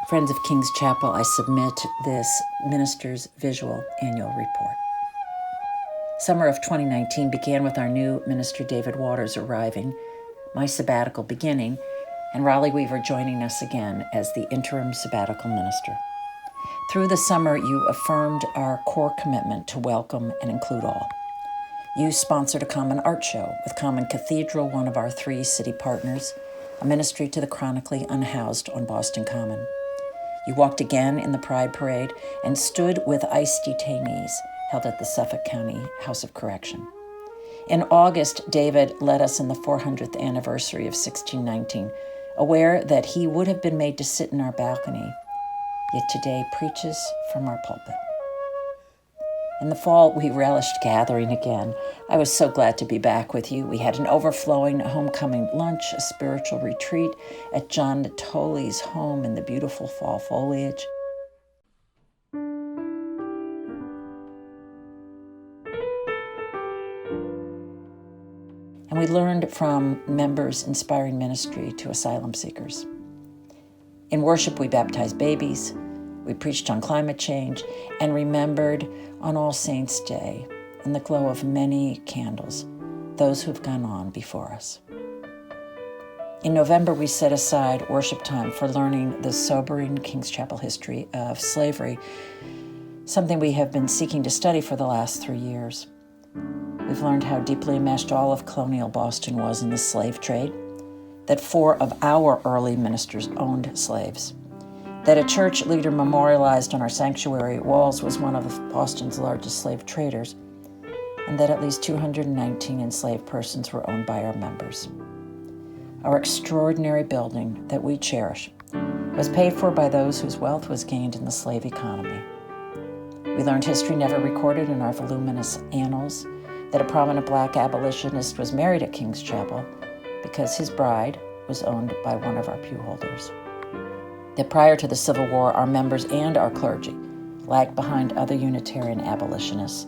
Friends of King's Chapel, I submit this minister's visual annual report. Summer of 2019 began with our new minister David Waters arriving, my sabbatical beginning, and Raleigh Weaver joining us again as the interim sabbatical minister. Through the summer, you affirmed our core commitment to welcome and include all. You sponsored a common art show with Common Cathedral, one of our 3 city partners, a ministry to the chronically unhoused on Boston Common. You walked again in the Pride Parade and stood with ICE detainees held at the Suffolk County House of Correction. In August, David led us in the 400th anniversary of 1619, aware that he would have been made to sit in our balcony, yet today preaches from our pulpit. In the fall, we relished gathering again. I was so glad to be back with you. We had an overflowing homecoming lunch, a spiritual retreat at John Natoli's home in the beautiful fall foliage. And we learned from members inspiring ministry to asylum seekers. In worship, we baptized babies. We preached on climate change and remembered on All Saints' Day, in the glow of many candles, those who have gone on before us. In November, we set aside worship time for learning the sobering King's Chapel history of slavery, something we have been seeking to study for the last 3 years. We've learned how deeply enmeshed all of colonial Boston was in the slave trade, that 4 of our early ministers owned slaves, that a church leader memorialized on our sanctuary walls was one of Boston's largest slave traders, and that at least 219 enslaved persons were owned by our members. Our extraordinary building that we cherish was paid for by those whose wealth was gained in the slave economy. We learned history never recorded in our voluminous annals, that a prominent Black abolitionist was married at King's Chapel because his bride was owned by one of our pew holders. That prior to the Civil War, our members and our clergy lagged behind other Unitarian abolitionists,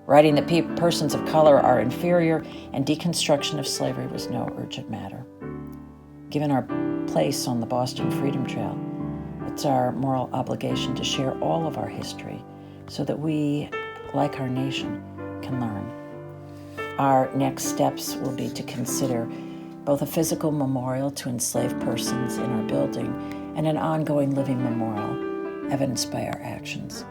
writing that persons of color are inferior and deconstruction of slavery was no urgent matter. Given our place on the Boston Freedom Trail, it's our moral obligation to share all of our history so that we, like our nation, can learn. Our next steps will be to consider both a physical memorial to enslaved persons in our building and an ongoing living memorial evidenced by our actions.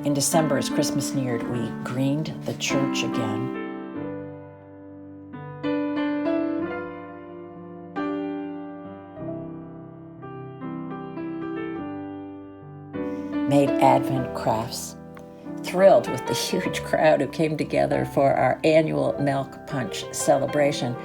In December, as Christmas neared, we greened the church again. Made Advent crafts, thrilled with the huge crowd who came together for our annual milk punch celebration.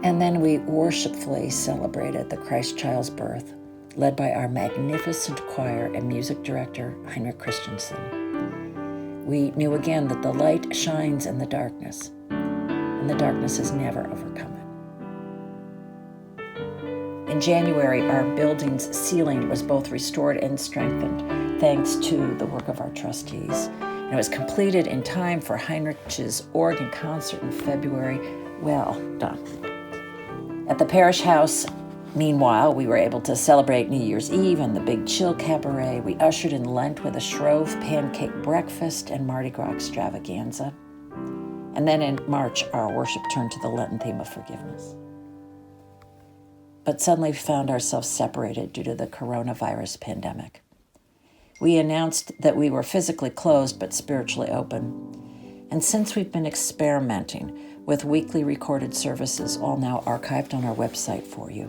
And then we worshipfully celebrated the Christ child's birth, led by our magnificent choir and music director, Heinrich Christensen. We knew again that the light shines in the darkness, and the darkness has never overcome it. In January, our building's ceiling was both restored and strengthened, thanks to the work of our trustees. And it was completed in time for Heinrich's organ concert in February. Well done. At the parish house, meanwhile, we were able to celebrate New Year's Eve and the Big Chill Cabaret. We ushered in Lent with a Shrove pancake breakfast and Mardi Gras extravaganza. And then in March, our worship turned to the Lenten theme of forgiveness. But suddenly we found ourselves separated due to the coronavirus pandemic. We announced that we were physically closed but spiritually open. And since we've been experimenting with weekly recorded services, all now archived on our website for you,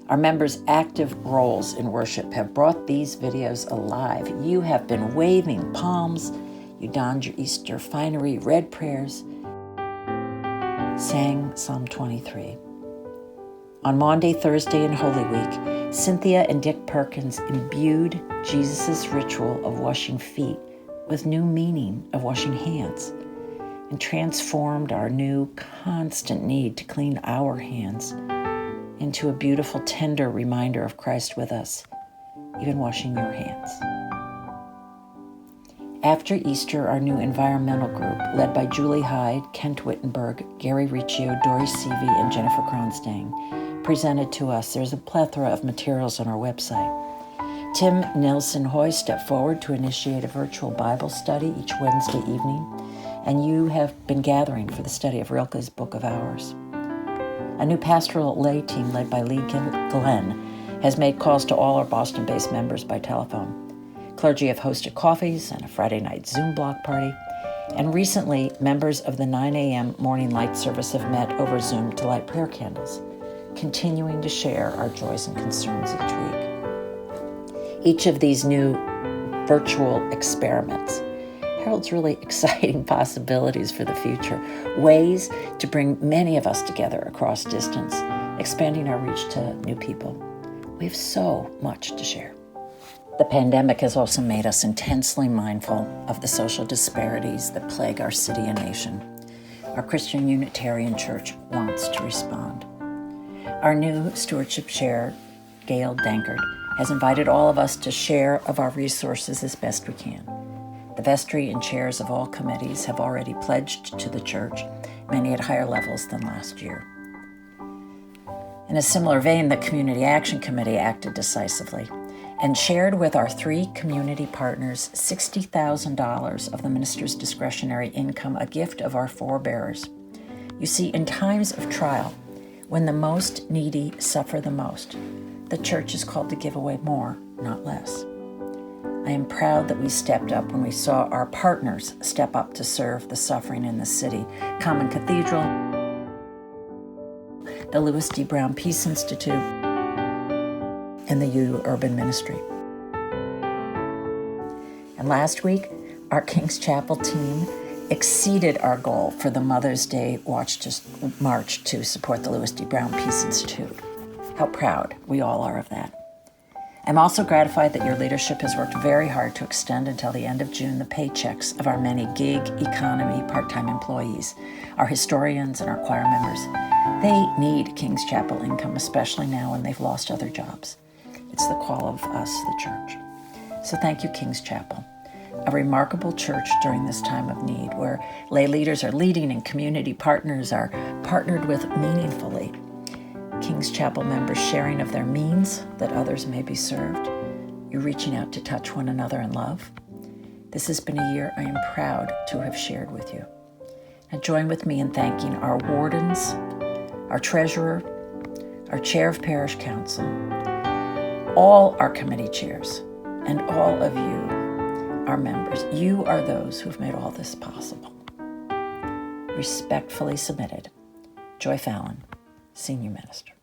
our members' active roles in worship have brought these videos alive. You have been waving palms, you donned your Easter finery, read prayers, sang Psalm 23. On Maundy, Thursday, and Holy Week, Cynthia and Dick Perkins imbued Jesus' ritual of washing feet with new meaning of washing hands, and transformed our new constant need to clean our hands into a beautiful, tender reminder of Christ with us, even washing your hands. After Easter, our new environmental group, led by Julie Hyde, Kent Wittenberg, Gary Riccio, Dory Seavey, and Jennifer Kronstang, presented to us. There's a plethora of materials on our website. Tim Nilsson Hoy stepped forward to initiate a virtual Bible study each Wednesday evening, and you have been gathering for the study of Rilke's Book of Hours. A new pastoral lay team led by Lee Glenn has made calls to all our Boston-based members by telephone. Clergy have hosted coffees and a Friday night Zoom block party, and recently members of the 9 a.m. morning light service have met over Zoom to light prayer candles, continuing to share our joys and concerns each week. Each of these new virtual experiments heralds really exciting possibilities for the future, ways to bring many of us together across distance, expanding our reach to new people. We have so much to share. The pandemic has also made us intensely mindful of the social disparities that plague our city and nation. Our Christian Unitarian Church wants to respond. Our new stewardship chair, Gail Dankard, has invited all of us to share of our resources as best we can. The vestry and chairs of all committees have already pledged to the church, many at higher levels than last year. In a similar vein, the Community Action Committee acted decisively and shared with our 3 community partners $60,000 of the minister's discretionary income, a gift of our forebearers. You see, in times of trial, when the most needy suffer the most, the church is called to give away more, not less. I am proud that we stepped up when we saw our partners step up to serve the suffering in the city. Common Cathedral, the Louis D. Brown Peace Institute, and the U Urban Ministry. And last week, our King's Chapel team exceeded our goal for the Mother's Day march to support the Louis D. Brown Peace Institute. How proud we all are of that. I'm also gratified that your leadership has worked very hard to extend until the end of June the paychecks of our many gig economy part-time employees, our historians and our choir members. They need King's Chapel income, especially now when they've lost other jobs. It's the call of us, the church. So thank you, King's Chapel, a remarkable church during this time of need, where lay leaders are leading and community partners are partnered with meaningfully. King's Chapel members sharing of their means that others may be served. You're reaching out to touch one another in love. This has been a year I am proud to have shared with you. Now join with me in thanking our wardens, our treasurer, our chair of parish council, all our committee chairs, and all of you, our members. You are those who've made all this possible. Respectfully submitted, Joy Fallon, Senior Minister.